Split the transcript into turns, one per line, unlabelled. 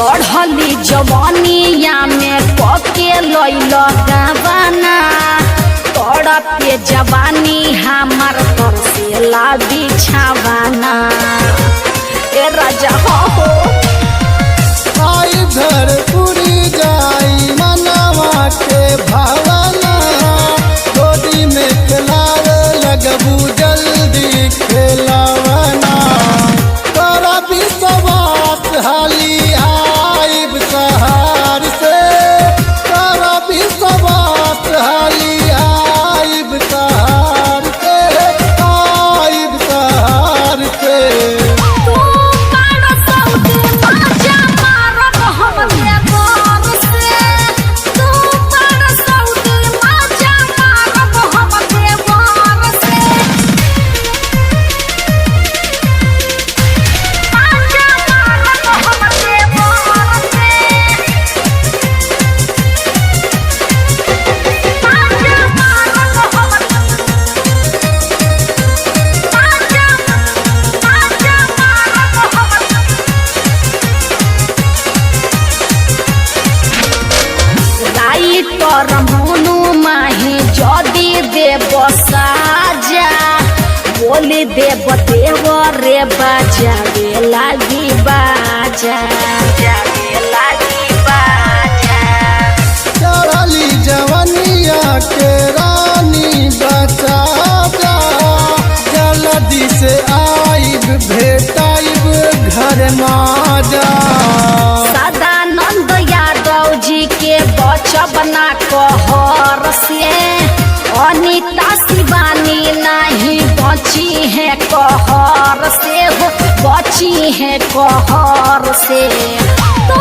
चढ़ली जवानिया में पके लैल गावाना तड़पे जवानी हमार तरसेला बिछावाना ए राजा हो
आई घर पूरी जाई मनवा के भावना गोदी में खिलावे लगबू जल्दी खिलावना तोरा विश्वास हाली आइब सहार से तोरा विश्वास हाली आइब सहार से आइब सहार से
रमोनु माही जदि देव साजा बोली देव देव रे बाजावे लागी बाजा जावे लागी बाजा
चढ़ली जवनिया के रानी बचा जा जल्दी से आइब भेटाइब घर ना जा
सदानंद यादव जी के बचबना कहर से अनिता शिवानी नहीं बची है कहर से हो बची है कहर से तो